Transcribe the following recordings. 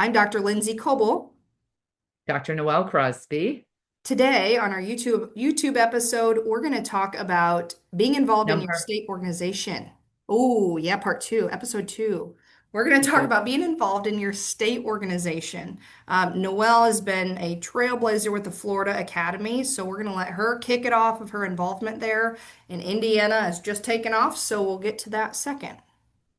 I'm Dr. Lindsay Coble. Dr. Noel Crosby, Today on our YouTube episode, we're going to talk about being involved in your number state organization. Oh, yeah, part two, episode two. We're going to talk episode. about being involved in your state organization. Noelle has been a trailblazer with the Florida Academy, so we're going to let her kick it off of her involvement there. And Indiana has just taken off, so we'll get to that second.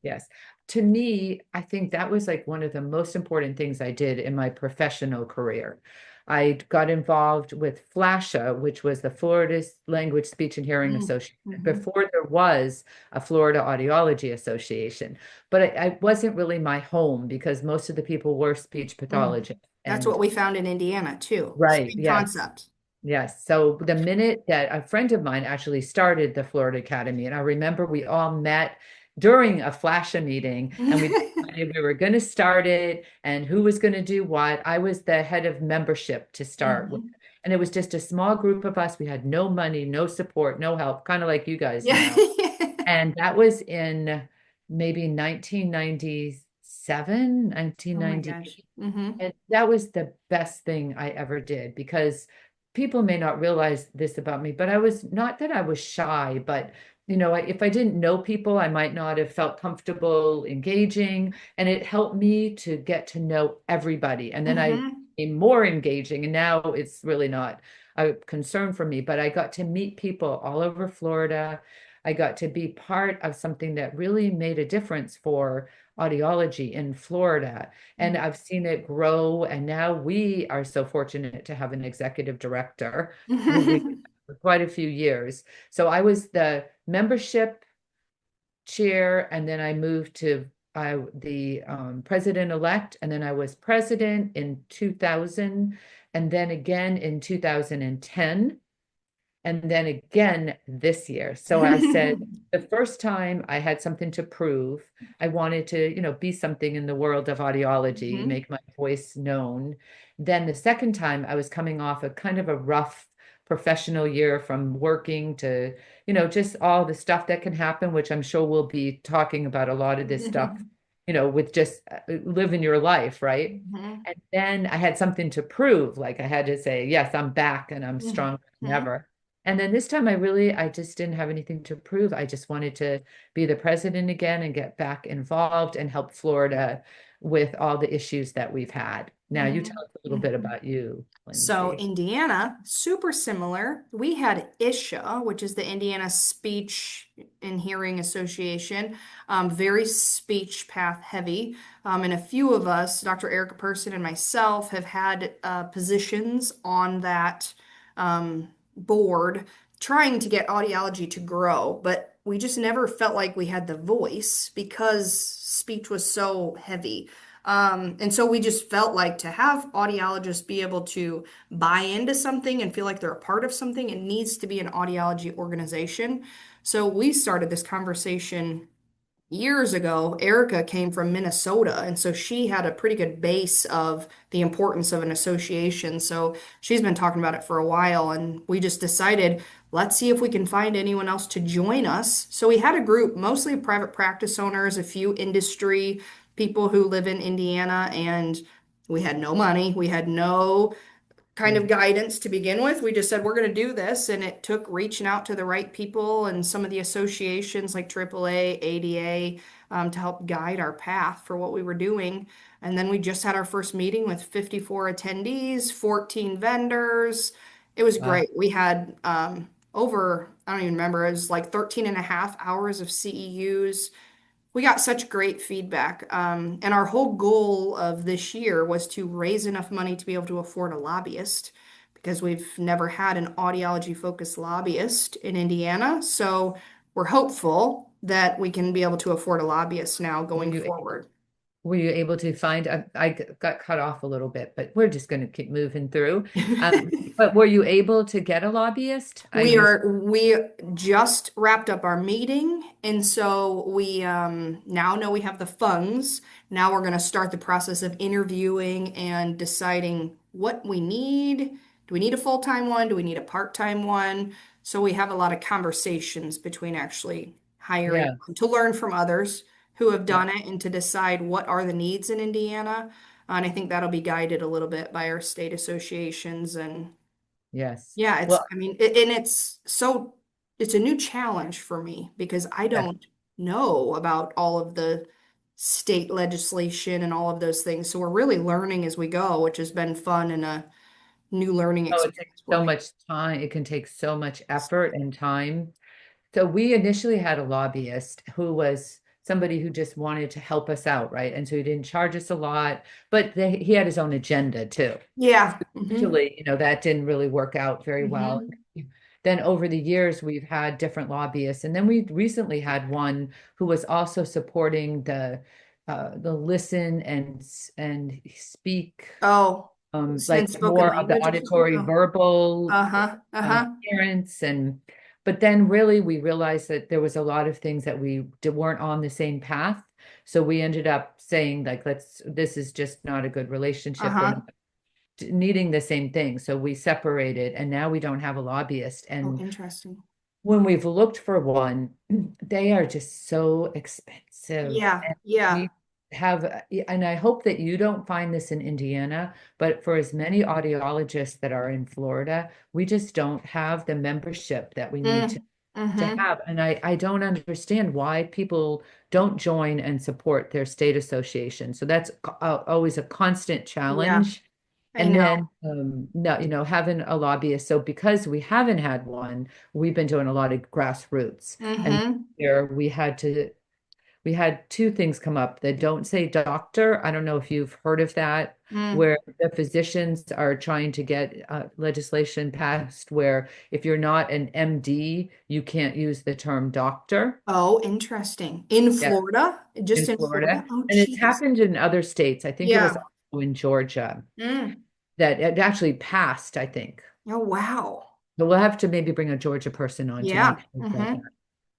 Yes. To me, I think that was like one of the most important things I did in my professional career. I got involved with FLASHA, which was the Florida Language, Speech, and Hearing Association, Mm-hmm. before there was a Florida Audiology Association. But I wasn't really my home because most of the people were speech Mm. pathologists. That's And what we found in Indiana too. right, Same yes. concept. Yes. So the minute that a friend of mine actually started the Florida Academy, and I remember we all met during a flasha meeting and we decided we were going to start it and who was going to do what. I was the head of membership to start with. Mhm. And it was just a small group of us. We had no money, no support, no help, kind of like you guys Yeah. now. And that was in maybe 1997, Oh my gosh. 1998. Hmm. And that was the best thing I ever did because people may not realize this about me, but I was not that I was shy, but if I didn't know people, I might not have felt comfortable engaging. And it helped me to get to know everybody. And then I Hmm. became more engaging. And now it's really not a concern for me, but I got to meet people all over Florida. I got to be part of something that really made a difference for audiology in Florida. And I've seen it grow. And now we are so fortunate to have an executive director who we for quite a few years. So I was the membership chair, and then I moved to the president-elect, and then I was president in 2000, and then again in 2010 and then again this year. So I said, the first time I had something to prove, I wanted to, be something in the world of audiology, Hmm. make my voice known. Then the second time I was coming off a kind of a rough professional year from working to, just all the stuff that can happen, which I'm sure we'll be talking about a lot of this stuff, with just living your life, right? Hmm. And then I had something to prove. Like I had to say, yes, I'm back and I'm stronger than Hmm. ever. And then this time I just didn't have anything to prove. I just wanted to be the president again and get back involved and help Florida with all the issues that we've had. Now you Hmm. tell us a little bit Hmm. about you, So Lindsay. Indiana, super similar. We had ISHA, which is the Indiana Speech and Hearing Association, very speech path heavy. And a few of us, Dr. Erica Person and myself, have had positions on that board trying to get audiology to grow, but we just never felt like we had the voice because speech was so heavy. And so we just felt like to have audiologists be able to buy into something and feel like they're a part of something, it needs to be an audiology organization. So we started this conversation years ago. Erica came from Minnesota, and so she had a pretty good base of the importance of an association. So she's been talking about it for a while, and we just decided, let's see if we can find anyone else to join us. So we had a group, mostly private practice owners, a few industry people who live in Indiana, and we had no money. We had no kind of Mm. guidance to begin with. We just said we're going to do this, and it took reaching out to the right people and some of the associations like AAA, ADA, to help guide our path for what we were doing. And then we just had our first meeting with 54 attendees, 14 vendors. It was Wow. great. We had over, I don't even remember, it was like 13 and a half hours of CEUs. We got such great feedback. And our whole goal of this year was to raise enough money to be able to afford a lobbyist because we've never had an audiology focused lobbyist in Indiana. So we're hopeful that we can be able to afford a lobbyist now Were going you forward. were you able to find I got cut off a little bit, but we're just going to keep moving through. But were you able to get a lobbyist? I missed. We just wrapped up our meeting, and so we now know we have the funds. Now we're going to start the process of interviewing and deciding what we need. Do we need a full-time one? Do we need a part-time one? So we have a lot of conversations between actually hiring Yeah. to learn from others who have Yeah. done it and to decide what are the needs in Indiana. And I think that'll be guided a little bit by our state associations. And Yes. yeah, Well, I mean, and it's a new challenge for me because I yeah. don't know about all of the state legislation and all of those things. So we're really learning as we go, which has been fun and a new learning Oh, it takes experience for so me. much time. It can take so much effort and time. So we initially had a lobbyist who was somebody who just wanted to help us out, right? And so he didn't charge us a lot, but he had his own agenda too. Yeah. Usually, that didn't really work out very well. Then over the years, we've had different lobbyists, and then we recently had one who was also supporting the listen and speak, Oh, and like spoken more of the language or something? auditory Oh, verbal uh-huh, uh-huh, parents. And but then really we realized that there was a lot of things that weren't on the same path, so we ended up saying like, this is just not a good relationship. We're uh-huh. not needing the same thing, so we separated, and now we don't have a lobbyist. Oh, And interesting. when we've looked for one, they are just so expensive. Yeah, And yeah. we and I hope that you don't find this in Indiana, but for as many audiologists that are in Florida, we just don't have the membership that we need Mm, to mm-hmm. have. And I don't understand why people don't join and support their state association. So that's always a constant Yeah, challenge. I And know. then, no, having a lobbyist. So because we haven't had one, we've been doing a lot of grassroots. And Mm-hmm. here we had two things come up that don't say doctor. I don't know if you've heard of that, Mm. where the physicians are trying to get legislation passed where if you're not an MD, you can't use the term doctor. Oh, interesting. In Yeah, Florida? in Just in Florida. Florida? Oh, And it's geez. happened in other states. I think it was Yeah. also in Georgia Mm. that it actually passed, I think. Oh, wow. So we'll have to maybe bring a Georgia person on to make Yeah. sure that. Mm-hmm.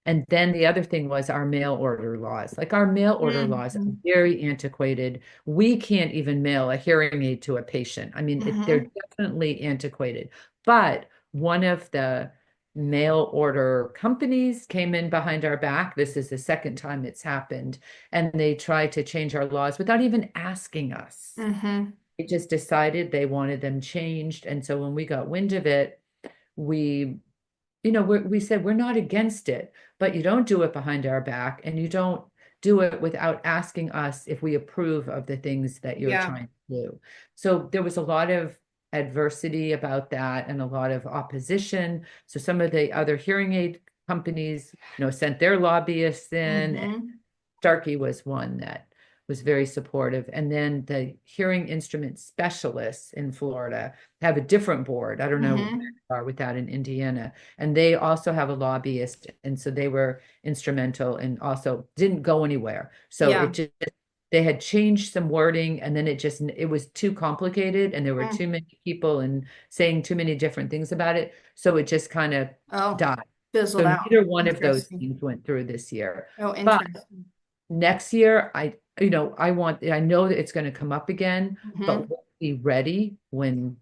And then the other thing was our mail order laws. Like our mail order laws are Mm-hmm. very antiquated. We can't even mail a hearing aid to a patient. I mean, they're Mm-hmm. definitely antiquated. But one of the mail order companies came in behind our back. This is the second time it's happened. And they tried to change our laws without even asking us. Mm-hmm. They just decided they wanted them changed. And so when we got wind of it, we we said we're not against it, but you don't do it behind our back, and you don't do it without asking us if we approve of the things that you're Yeah. trying to do. So there was a lot of adversity about that and a lot of opposition. So some of the other hearing aid companies, sent their lobbyists in. Mm-hmm. Starkey was one that was very supportive. And then the hearing instrument specialists in Florida have a different board. I don't know where Mm-hmm. they are with that in Indiana. And they also have a lobbyist. And so they were instrumental and also didn't go anywhere. So Yeah. it just, they had changed some wording, and then it was too complicated, and there were Mm. too many people and saying too many different things about it. So it just kind of Oh, died. fizzled So out. neither one of those Interesting. things went through this year. Oh, But interesting. next year, I know that it's going to come up again, but Mm-hmm. we'll be ready when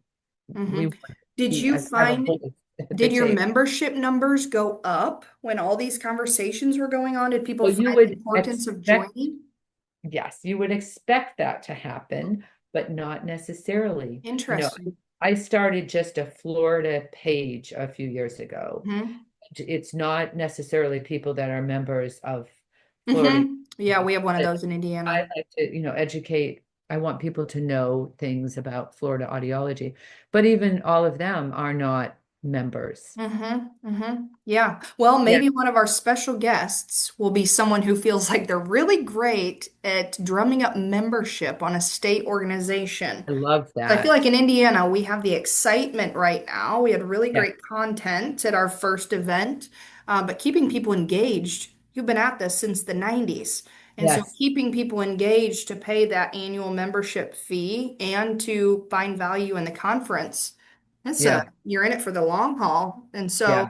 Mm-hmm. we want to Did be, you have a find, voice at the did your table. membership numbers go up when all these conversations were going on? Did people Well, you find the would importance of expect, joining? yes, you would expect that to happen, but not necessarily. Interesting. I started just a Florida page a few years ago. Mm-hmm. It's not necessarily people that are members of Florida. Mm-hmm. Yeah, we have one of But those in I Indiana. like to, educate. I want people to know things about Florida audiology, but even all of them are not members. Mm-hmm. Mm-hmm. Yeah. Well, Yeah, maybe one of our special guests will be someone who feels like they're really great at drumming up membership on a state organization. I love I feel like that. in Indiana, we have the excitement right now. We had really Yeah, great content at our first event, but keeping people engaged, you've been at this since the 90s. And so yes, keeping people engaged to pay that annual membership fee and to find value in the conference, yeah, you're in it for the long haul. And so, yeah.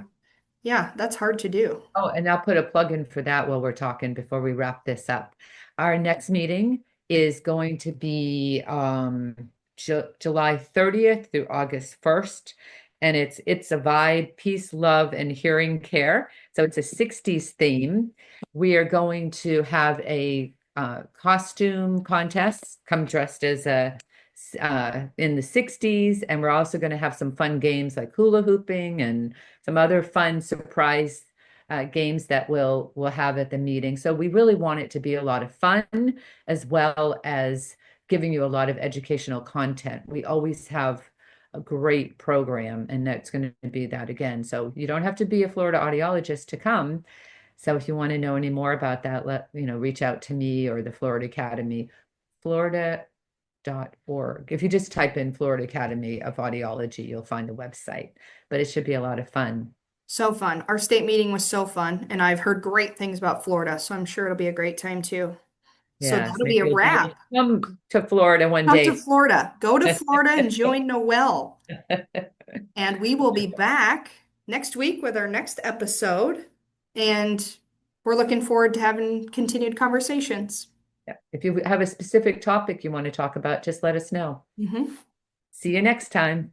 yeah, that's hard to do. Oh, and I'll put a plug in for that while we're talking before we wrap this up. Our next meeting is going to be July 30th through August 1st. And it's a vibe, peace, love, and hearing care. So it's a 60s theme. We are going to have a costume contests. Come dressed as in the 60s, and we're also going to have some fun games like hula hooping and some other fun surprise games that we'll have at the meeting. So we really want it to be a lot of fun as well as giving you a lot of educational content. We always have a great program, and that's going to be that again. So you don't have to be a Florida audiologist to come. So if you want to know any more about that, reach out to me or the Florida Academy, florida.org. If you just type in Florida Academy of Audiology, you'll find the website, but it should be a lot of fun. So fun. Our state meeting was so fun, and I've heard great things about Florida, so I'm sure it'll be a great time too. So Yes, that'll be a maybe wrap. come to Florida one Come to day. Florida. Go to Florida and join Noelle. And we will be back next week with our next episode. And we're looking forward to having continued conversations. Yeah. If you have a specific topic you want to talk about, just let us know. Mhm. See you next time.